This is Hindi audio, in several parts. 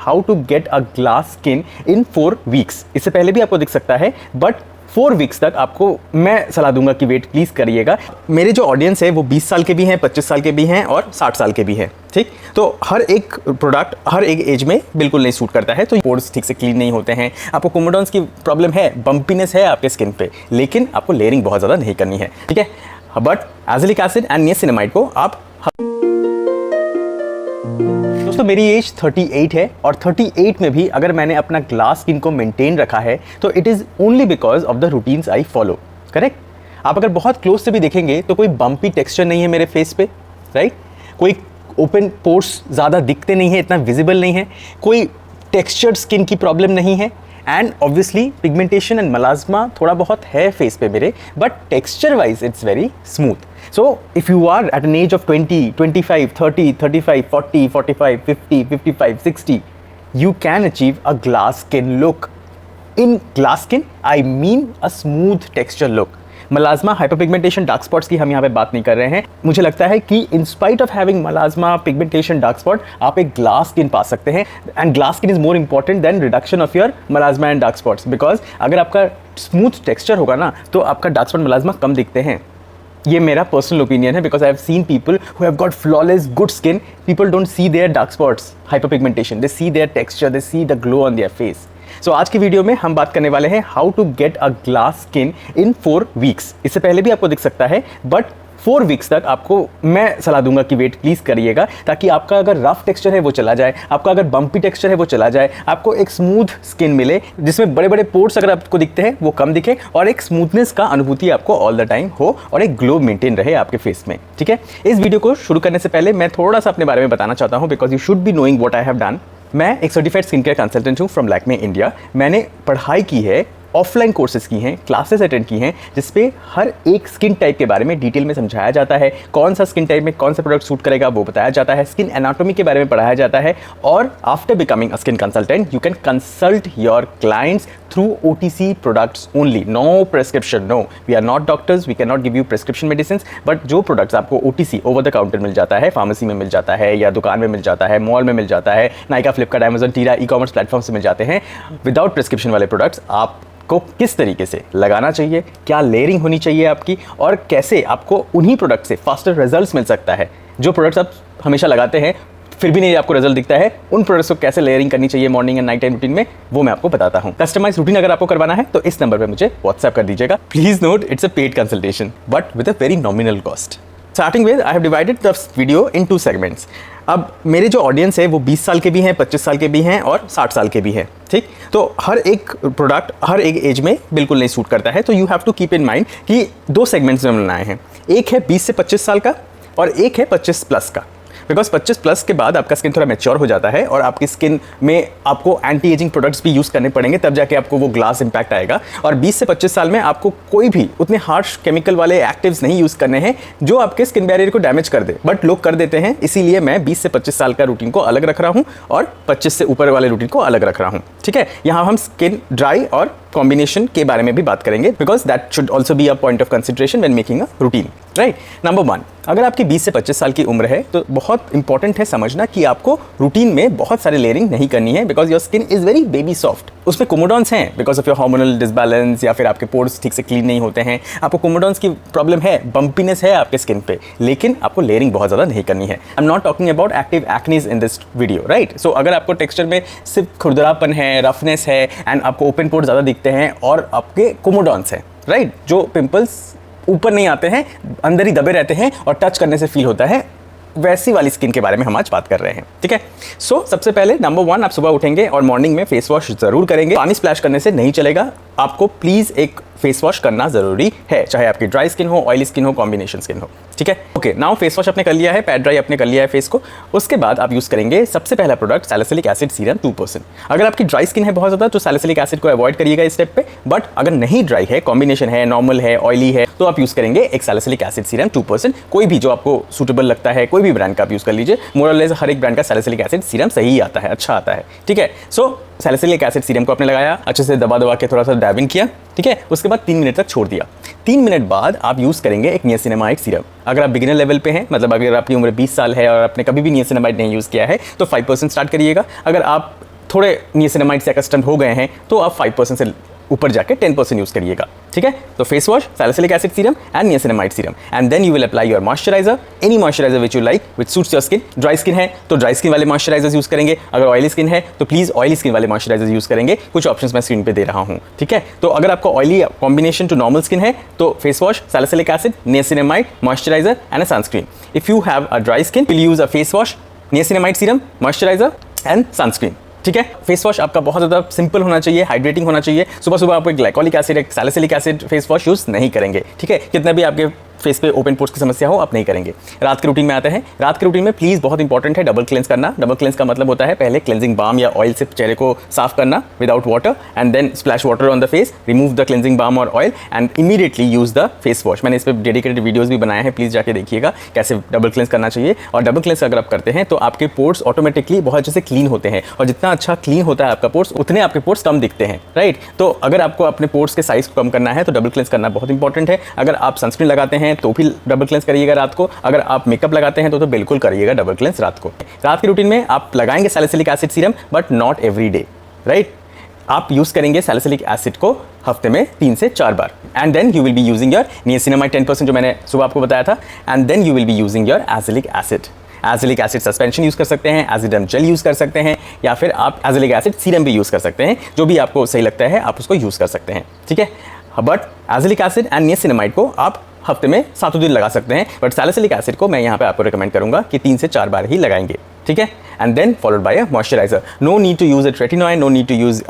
How to get a glass skin in 4 weeks. इससे पहले भी आपको दिख सकता है, बट 4 वीक्स तक आपको मैं सलाह दूंगा कि वेट प्लीज़ करिएगा। मेरे जो ऑडियंस है वो 20 साल के भी हैं, 25 साल के भी हैं और 60 साल के भी हैं, ठीक। तो हर एक प्रोडक्ट हर एक एज में बिल्कुल नहीं सूट करता है। तो पोर्स ठीक से क्लीन नहीं होते हैं, आपको कोमोडॉन्स की प्रॉब्लम है, बम्पीनेस है आपके स्किन पे, लेकिन आपको लेयरिंग बहुत ज़्यादा नहीं करनी है, ठीक है। But azelaic acid and niacinamide को आप दोस्तों, मेरी एज 38 है और 38 में भी अगर मैंने अपना ग्लास स्किन को मेंटेन रखा है तो it is only because of the routines I follow, correct. आप अगर बहुत क्लोज से भी देखेंगे तो कोई बम्पी टेक्सचर नहीं है मेरे फेस पे, राइट। कोई ओपन पोर्स ज़्यादा दिखते नहीं है, इतना विजिबल नहीं है, कोई टेक्सचर्ड स्किन की प्रॉब्लम नहीं है, एंड ऑब्वियसली पिगमेंटेशन एंड मलाज्मा थोड़ा बहुत है फेस पे मेरे, but texture wise it's very smooth. So if you are at an age of 20, 25, 30, 35, 40, 45, 50, 55, 60, you can achieve a glass skin look. In glass skin, I mean a smooth texture look. Melasma, hyperpigmentation, dark spots की हम यहाँ पे बात नहीं कर रहे हैं। मुझे लगता है कि in spite of having melasma, pigmentation, dark spot, आप एक ग्लास स्किन पा सकते हैं। And glass skin is more important than reduction of your melasma and dark spots, because अगर आपका स्मूथ टेक्सचर होगा ना तो आपका डार्क स्पॉट, मलाज्मा कम दिखते हैं। ये मेरा पर्सनल ओपिनियन है, because I have seen people who have got flawless good skin, people don't see their dark spots, hyperpigmentation, they see their texture, they see the glow on their face. So आज की वीडियो में हम बात करने वाले हैं how to get a glass skin in 4 weeks. इससे पहले भी आपको दिख सकता है, बट 4 वीक्स तक आपको मैं सलाह दूंगा कि वेट प्लीज़ करिएगा, ताकि आपका अगर रफ टेक्सचर है वो चला जाए, आपका अगर बम्पी टेक्सचर है वो चला जाए, आपको एक स्मूथ स्किन मिले जिसमें बड़े बड़े पोर्स अगर आपको दिखते हैं वो कम दिखे, और एक स्मूथनेस का अनुभूति आपको ऑल द टाइम हो, और एक ग्लो मेंटेन रहे आपके फेस में, ठीक है। इस वीडियो को शुरू करने से पहले मैं थोड़ा सा अपने बारे में बताना चाहता हूँ, because you should be knowing what I have done. मैं एक सर्टिफाइड स्किन केयर कंसल्टेंट हूँ फ्रॉम लैक्मे इंडिया। मैंने पढ़ाई की है, ऑफलाइन कोर्सेज की हैं, क्लासेस अटेंड की हैं, जिसपे हर एक स्किन टाइप के बारे में डिटेल में समझाया जाता है, कौन सा स्किन टाइप में कौन सा प्रोडक्ट सूट करेगा वो बताया जाता है, स्किन एनाटॉमी के बारे में पढ़ाया जाता है। और after becoming a skin consultant you can consult your clients through OTC products only, no prescription, no, we are not doctors, we can not give you prescription medicine, but जो प्रोडक्ट्स आपको OTC ओवर द काउंटर मिल जाता है, फार्मेसी में मिल जाता है, या दुकान में मिल जाता है, मॉल में मिल जाता है, Nykaa, Flipkart, Amazon, टीरा, e-commerce platform से मिल जाते हैं, विदाउट प्रेस्क्रिप्शन वाले प्रोडक्ट्स आप को किस तरीके से लगाना चाहिए, क्या लेयरिंग होनी चाहिए आपकी, और कैसे आपको उन्हीं प्रोडक्ट से फास्टर रिजल्ट्स मिल सकता है। जो प्रोडक्ट्स आप हमेशा लगाते हैं फिर भी नहीं आपको रिजल्ट दिखता है, उन प्रोडक्ट्स को कैसे लेयरिंग करनी चाहिए morning and night time routine में, वो मैं आपको बताता हूँ। कस्टमाइज रूटीन अगर आपको करवाना है तो इस नंबर पे मुझे व्हाट्सएप कर दीजिएगा। Please note, it's a paid consultation but with a very nominal cost. Starting with, I have divided the video in 2 segments. अब मेरे जो ऑडियंस है वो 20 साल के भी हैं, 25 साल के भी हैं और 60 साल के भी हैं, ठीक। तो हर एक प्रोडक्ट हर एक एज में बिल्कुल नहीं सूट करता है, तो you have to keep in mind कि 2 सेगमेंट्स में बनाए हैं। एक है 20 से 25 साल का और एक है 25 प्लस का, बिकॉज 25 प्लस के बाद आपका स्किन थोड़ा मैच्योर हो जाता है और आपकी स्किन में आपको एंटी एजिंग प्रोडक्ट्स भी यूज़ करने पड़ेंगे, तब जाके आपको वो ग्लास इंपैक्ट आएगा। और 20 से 25 साल में आपको कोई भी उतने हार्श केमिकल वाले एक्टिव्स नहीं यूज़ करने हैं जो आपके स्किन बैरियर को डैमेज कर दे, बट लोग कर देते हैं। इसीलिए मैं 20 से 25 साल का रूटीन को अलग रख रहा हूँ और 25 से ऊपर वाले रूटीन को अलग रख रहा हूँ, ठीक है। यहाँ हम स्किन ड्राई और कॉम्बिनेशन के बारे में भी बात करेंगे, because that should also be a point of consideration when making a routine, right. Number 1, अगर आपकी 20 से 25 साल की उम्र है तो बहुत इंपॉर्टेंट है समझना कि आपको रूटीन में बहुत सारे लेयरिंग नहीं करनी है, because your skin is very baby soft. उसमें कोमोडॉन्स हैं because of your hormonal disbalance, या फिर आपके पोर्स ठीक से क्लीन नहीं होते हैं, आपको कोमोडॉन्स की प्रॉब्लम है, बम्पीनेस है आपके स्किन पे, लेकिन आपको लेयरिंग बहुत ज़्यादा नहीं करनी है। I am not talking about active acnes in this video, right. So अगर आपको टेक्सचर में सिर्फ खुरदरापन है, रफनेस है, एंड आपको ओपन पोर्स ज़्यादा दिखते हैं और आपके कोमोडॉन्स हैं, राइट, जो पिंपल्स ऊपर नहीं आते हैं, अंदर ही दबे रहते हैं और टच करने से फील होता है, वैसी वाली स्किन के बारे में हम आज बात कर रहे हैं, ठीक है। सो सबसे पहले नंबर 1, आप सुबह उठेंगे और मॉर्निंग में फेस वॉश जरूर करेंगे। पानी स्प्लैश करने से नहीं चलेगा, आपको प्लीज एक फेस वॉश करना जरूरी है, चाहे आपकी ड्राई स्किन हो, ऑयली स्किन हो, कॉम्बिनेशन स्किन हो, ठीक है। ओके, नाउ फेस वॉश आपने कर लिया है, पैड ड्राई आपने कर लिया है फेस को, उसके बाद आप यूज़ करेंगे सबसे पहला प्रोडक्ट सैलिसिलिक एसिड सीरम 2%। अगर आपकी ड्राई स्किन है बहुत ज़्यादा तो सैलिसिलिक एसिड को अवॉइड करिएगा इस स्टेप पे, बट अगर नहीं ड्राई है, कॉम्बिनेशन है, नॉर्मल है, ऑयली है, तो आप यूज़ करेंगे एक सैलिसिलिक एसिड सीरम 2%। कोई भी जो आपको सूटेबल लगता है, कोई भी ब्रांड का आप यूज़ कर लीजिए, मोर और लेस हर एक ब्रांड का सैलिसिलिक एसिड सीरम सही आता है, अच्छा आता है, ठीक है। सो सैलिसिलिक एसिड सीरम को आपने लगाया, अच्छे से दबा के थोड़ा सा डैबिंग किया, ठीक है। उसके बाद 3 मिनट तक छोड़ दिया। 3 मिनट बाद आप यूज़ करेंगे एक नियासिनामाइड सीरम। अगर आप बिगिनर लेवल पे हैं, मतलब अगर आपकी उम्र 20 साल है और आपने कभी भी नियासिनामाइड नहीं यूज़ किया है तो 5% स्टार्ट करिएगा। अगर आप थोड़े नियासिनामाइड से कस्टम हो गए हैं तो आप 5% से ऊपर जाके 10% यूज करिएगा, ठीक है। तो face wash, salicylic acid serum and niacinamide serum, and then you will apply your moisturiser, any moisturiser which you like which suits your skin. Dry skin है तो ड्राई स्किन वाले मॉइस्चराइजर्स यूज करेंगे, अगर ऑयली स्किन है तो प्लीज ऑयली स्किन वाले मॉइस्चराइजर्स यूज करेंगे। कुछ ऑप्शंस मैं स्क्रीन पे दे रहा हूँ, ठीक है। तो अगर आपको oily combination to normal skin है तो face wash, salicylic acid, niacinamide, moisturiser and a sunscreen. If you have a dry skin will use a face wash, niacinamide serum, moisturiser and sunscreen, ठीक है। फेस वॉश आपका बहुत ज़्यादा सिंपल होना चाहिए, हाइड्रेटिंग होना चाहिए। सुबह सुबह आप एक ग्लाइकोलिक एसिड, एक salicylic acid face wash use नहीं करेंगे, ठीक है। कितना भी आपके फेस पे ओपन पोर्स की समस्या हो आप नहीं करेंगे। रात के रूटीन में आते हैं। रात के रूटीन में प्लीज़ बहुत इंपॉर्टेंट है डबल क्लेंस करना। डबल क्लेंस का मतलब होता है पहले क्लेंजिंग बाम या ऑयल से चेहरे को साफ करना without water, and then splash water on the face, remove the cleansing balm और oil and immediately use the face wash. मैंने इस पर डेडिकेटेड वीडियोज़ भी बनाए हैं, प्लीज़ जाके देखिएगा कैसे डबल क्लेंस करना चाहिए। और डबल क्लेंस अगर आप करते हैं तो आपके पोर्स ऑटोमेटिकली बहुत अच्छे से क्लीन होते हैं, और जितना अच्छा क्लीन होता है आपका पोर्स उतने आपके पोर्स कम दिखते हैं, राइट। तो अगर आपको अपने पोर्स के साइज को कम करना है तो डबल क्लेंस करना बहुत इंपॉर्टेंट है। अगर आप सनस्क्रीन लगाते हैं तो भी डबल क्लेंस करिएगा रात को। अगर आप मेकअप लगाते हैं तो बिल्कुल करिएगा डबल क्लेंस रात को। रात की रूटीन में आप लगाएंगे salicylic acid serum but not every day, right. आप यूज करेंगे सैलिसिलिक एसिड को हफ्ते में 3 से 4 बार, and then you will be using your niacinamide 10% जो मैंने सुबह आपको बताया था, and then you will be using your azelaic acid. Azelaic acid suspension use कर सकते हैं, एसिडम जेल यूज कर सकते हैं, या फिर आप एसिलिक एसिड सीरम भी यूज कर सकते हैं। जो भी आपको सही लगता है आप उसको यूज कर सकते हैं, ठीक है। बट एसिलिक एसिड एंड नियासिनामाइड को आप हफ्ते में 7 दिन लगा सकते हैं, बट सैलिसिलिक एसिड को मैं यहाँ पे आपको रिकमेंड करूंगा कि 3 से 4 बार ही लगाएंगे, ठीक है। And then followed by a moisturiser. No need to use a retinoid, no need to use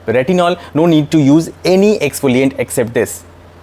retinol, no need to use any exfoliant except this,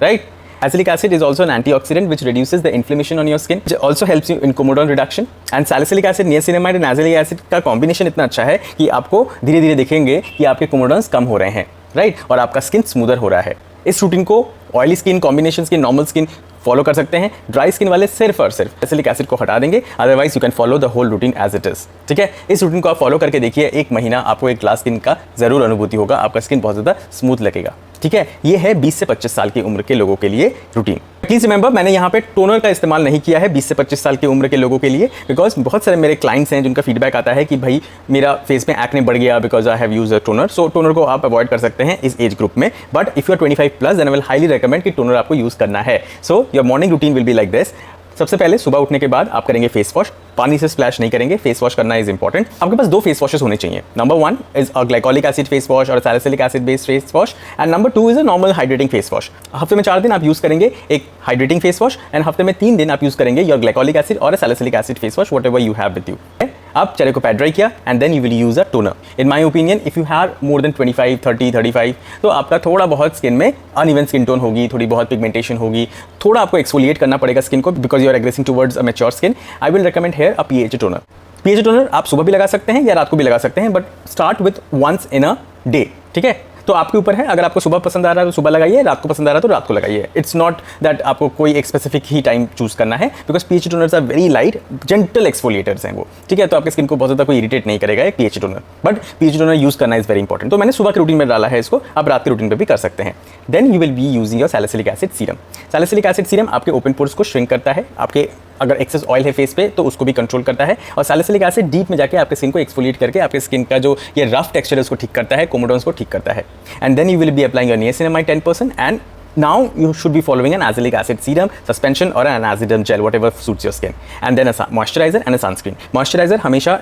right. Salicylic acid is also an antioxidant which reduces the inflammation on your skin, which also helps you in comedone reduction. And salicylic acid, niacinamide and azelaic acid का कॉम्बिनेशन इतना अच्छा है कि आपको धीरे धीरे दिखेंगे कि आपके कोमोडोन्स कम हो रहे हैं, राइट, और आपका स्किन स्मूदर हो रहा है। इस रूटीन को oily skin, combination skin, normal skin follow कर सकते हैं। ड्राई स्किन वाले सिर्फ और सिर्फ सैलिसिलिक एसिड को हटा देंगे, otherwise you can follow the whole routine as it is, ठीक है। इस रूटीन को आप फॉलो करके देखिए, 1 महीना आपको एक ग्लास स्किन का जरूर अनुभूति होगा, आपका स्किन बहुत ज़्यादा स्मूथ लगेगा, ठीक है। ये है 20 से 25 साल की उम्र के लोगों के लिए रूटीन। प्लीज रिमेंबर, मैंने यहाँ पे टोनर का इस्तेमाल नहीं किया है 20 से 25 साल की उम्र के लोगों के लिए, बिकॉज बहुत सारे मेरे क्लाइंट्स हैं जिनका फीडबैक आता है कि भाई मेरा फेस में एक्ने बढ़ गया because I have use a toner. So toner को आप अवॉइड कर सकते हैं इस एज ग्रुप में, but if you are 25+ then I will highly recommend कि टोनर आपको यूज करना है। So your morning routine will be like this. सबसे पहले सुबह उठने के बाद आप करेंगे फेस वॉश, पानी से स्प्लैश नहीं करेंगे, फेस वॉश करना इज इंपॉर्टेंट। आपके पास 2 फेस वॉशेस होने चाहिए। Number 1 is a glycolic acid face wash और salicylic acid based face wash, and number 2 is a normal hydrating face wash. हफ्ते में 4 दिन आप यूज करेंगे एक हाइड्रेटिंग फेस वॉश, एंड हफ्ते में 3 दिन आप यूज करेंगे योर ग्लाइकोलिक एसिड और salicylic acid face wash, whatever you have with you. आप चेहरे को पैड ड्राई किया and then you will use a toner. In my opinion if you have more than 25, 30, 35 तो आपका थोड़ा बहुत स्किन में अनइवन स्किन टोन होगी, थोड़ी बहुत पिगमेंटेशन होगी, थोड़ा आपको एक्सफोलिएट करना पड़ेगा स्किन को because you are aggressing towards a mature skin. I will recommend here a pH toner. PH toner आप सुबह भी लगा सकते हैं या रात को भी लगा सकते हैं, but start with once in a day, ठीक है। तो आपके ऊपर है, अगर आपको सुबह पसंद आ रहा है तो सुबह लगाइए, रात को पसंद आ रहा है तो रात को लगाइए। इट्स नॉट दैट आपको कोई एक स्पेसिफिक ही टाइम चूज करना है, because pH toners are very light, gentle exfoliators हैं वो, ठीक है। तो आपके स्किन को बहुत ज़्यादा कोई इरिटेट नहीं करेगा एक pH toner, but pH toner use करना इज वेरी इंपॉर्टेंट। तो मैंने सुबह के रूटीन में डाला है इसको, आप रात के रूटीन पर भी कर सकते हैं। Then you will be using your salicylic acid serum. Salicylic acid serum आपके ओपन पोर्स को श्रिंक करता है, आपके अगर एक्सेस ऑयल है फेस पे तो उसको भी कंट्रोल करता है, और सैलिसिलिक एसिड डीप में जाके आपके स्किन को एक्सफोलिएट करके आपके स्किन का जो ये रफ टेक्सचर है उसको ठीक करता है, कोमोडोन्स को ठीक करता है। And then you will be applying your niacinamide 10%, and now you should be following an azelaic acid serum suspension or an azidum gel, whatever suits your skin, and then a moisturizer and a sunscreen. Moisturizer हमेशा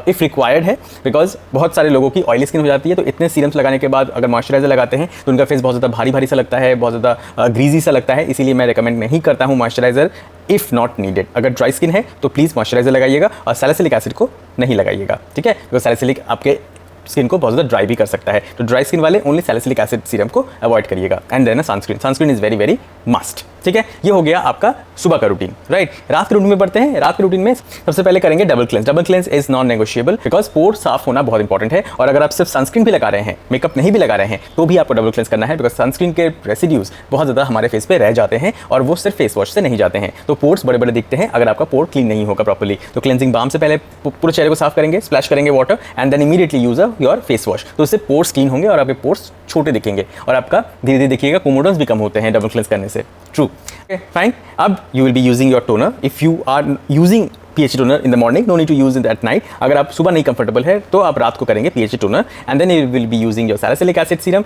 if required है, because बहुत सारे लोगों की ऑयली स्किन हो जाती है, तो इतने सीरम्स लगाने के बाद अगर मॉइस्चराइजर लगाते हैं तो उनका फेस बहुत ज़्यादा भारी भारी सा लगता है, बहुत ज़्यादा ग्रीजी सा लगता है, इसीलिए मैं रिकमेंड नहीं करता हूँ मॉइस्चराइजर इफ़ नॉट नीडेड। अगर ड्राई स्किन है तो प्लीज़ मॉइस्चराइजर लगाइएगा और सैलिसिलिक एसिड को नहीं लगाइएगा, ठीक है, बिकॉज सैलिसिलिक आपके स्किन को बहुत ज़्यादा ड्राई भी कर सकता है। तो ड्राई स्किन वाले ओनली सैलिसिलिक एसिड सीरम को अवॉइड करिएगा, and then sunscreen. Sunscreen is very very must, ठीक है। ये हो गया आपका सुबह का रूटीन, राइट। रात के रूटीन में बढ़ते हैं। रात के रूटीन में सबसे पहले करेंगे double cleanse. Double cleanse is non negotiable because pore साफ होना बहुत इंपॉर्टेंट है, और अगर आप सिर्फ सनस्क्रीन भी लगा रहे हैं, मेकअप नहीं भी लगा रहे हैं, तो भी आपको डबल क्लेंस करना है, बिकॉज सनस्क्रीन के रेसिड्यूज बहुत ज़्यादा हमारे फेस पे रह जाते हैं और वो सिर्फ फेस वॉश से नहीं जाते हैं, तो पोर्स बड़े बड़े दिखते हैं अगर आपका पोर क्लीन नहीं होगा प्रॉपर्ली। तो क्लेंजिंग बाम से पहले पूरे चेहरे को साफ करेंगे, स्प्लैश करेंगे water, and then immediately use your face wash. तो उससे पोर्स क्लीन होंगे और आपके पोर्स छोटे दिखेंगे, और आपका धीरे धीरे देखिएगा कोमोडोन्स भी कम होते हैं डबल क्लेंस करने से। True, fine. अब you will be using your toner. If you are using PHA toner in the morning, no need to use in that night. अगर आप सुबह नहीं कंफर्टेबल है तो आप रात को करेंगे PHA toner, and then you will be using your salicylic acid serum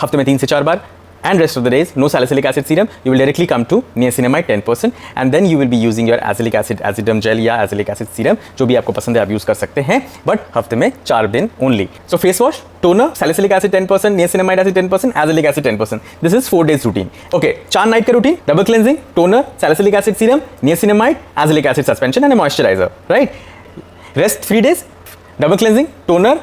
हफ्ते में 3 से 4 बार, and rest of the days no salicylic acid serum, you will directly come to niacinamide 10%, and then you will be using your azelaic acid acidum gel या azelaic acid serum, जो भी आपको पसंद है आप यूज कर सकते हैं, बट हफ्ते में 4 दिन only. So face wash, toner, salicylic acid 10%, niacinamide acid 10%, azelaic acid 10%. This is 4 days routine. Okay, 4 night का routine, double cleansing, toner, salicylic acid serum, niacinamide, azelaic acid suspension and a moisturizer, right? Rest 3 days, double cleansing, toner,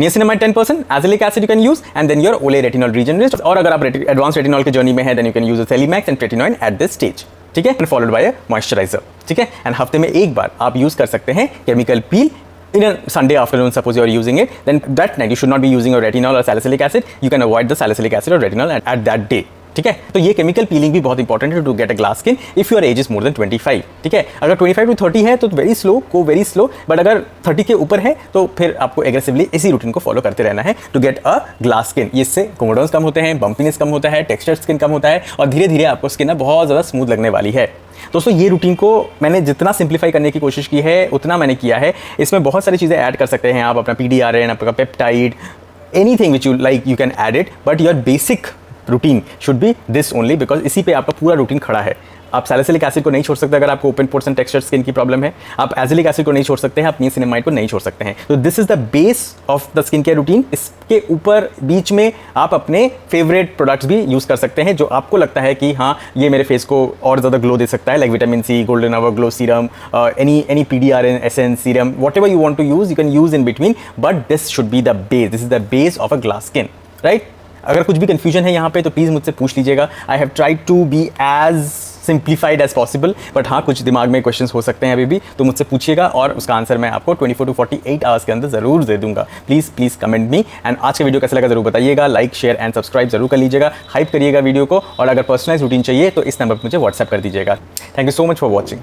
niacinamide 10%, azelaic acid you can use, and then your Olay retinol regenerist. और अगर आप एडवांस रेटिनॉल के जर्नी में है then you can use a Celimax and tretinoin at this stage, ठीक है, and followed by a moisturizer, ठीक है, and हफ्ते में एक बार आप यूज कर सकते हैं chemical peel in a Sunday afternoon. Suppose you are using it, then that night you should not be using your retinol or salicylic acid. You can avoid the salicylic acid or retinol at that day, ठीक है। तो ये केमिकल पीलिंग भी बहुत इंपॉर्टेंट है to get a glass skin if your age is more than 25, ठीक है। अगर 25 to 30 है तो very slow, go very slow, but अगर 30 के ऊपर है तो फिर आपको एग्रेसिवली इसी रूटीन को फॉलो करते रहना है to get a glass skin. इससे कोमोडोन्स कम होते हैं, बम्पीनेस कम होता है, टेक्सचर स्किन कम होता है, और धीरे धीरे आपको स्किन ना बहुत ज़्यादा स्मूथ लगने वाली है। दोस्तों ये रूटीन को मैंने जितना सिंप्लीफाई करने की कोशिश की है उतना मैंने किया है। इसमें बहुत सारी चीज़ें ऐड कर सकते हैं आप, अपना PDRN, आपका peptide, anything which you like you can add it, but your basic routine should be this only, because इसी पे आपका पूरा रूटीन खड़ा है। आप सैलिसिलिक एसिड को नहीं छोड़ सकते अगर आपको open pores and texture skin की प्रॉब्लम है, आप एजिलिक एसिड को नहीं छोड़ सकते हैं, आप नियासिनामाइड को नहीं छोड़ सकते हैं। तो this is the base of the skin care routine. इसके ऊपर बीच में आप अपने फेवरेट प्रोडक्ट्स भी यूज कर सकते हैं जो आपको लगता है कि हाँ ये मेरे फेस को और ज़्यादा ग्लो दे सकता है, like vitamin C, golden hour glow serum, any PDRN essence serum, whatever you want to use you can use in between, but this should be the base, this is the base of a glass skin, right. अगर कुछ भी कंफ्यूजन है यहाँ पे तो प्लीज़ मुझसे पूछ लीजिएगा। I have tried to be as simplified as possible, but हाँ कुछ दिमाग में क्वेश्चंस हो सकते हैं अभी भी, तो मुझसे पूछिएगा और उसका आंसर मैं आपको 24 to 48 आवर्स के अंदर ज़रूर दे दूंगा। प्लीज़ कमेंट मी, एंड आज का वीडियो कैसा लगा ज़रूर बताइएगा, लाइक शेयर एंड सब्सक्राइब जरूर कर लीजिएगा, हाइप करिएगा वीडियो को, और अगर पर्सनलाइज रूटीन चाहिए तो इस नंबर पर मुझे व्हाट्सएप कर दीजिएगा। Thank you so much for watching.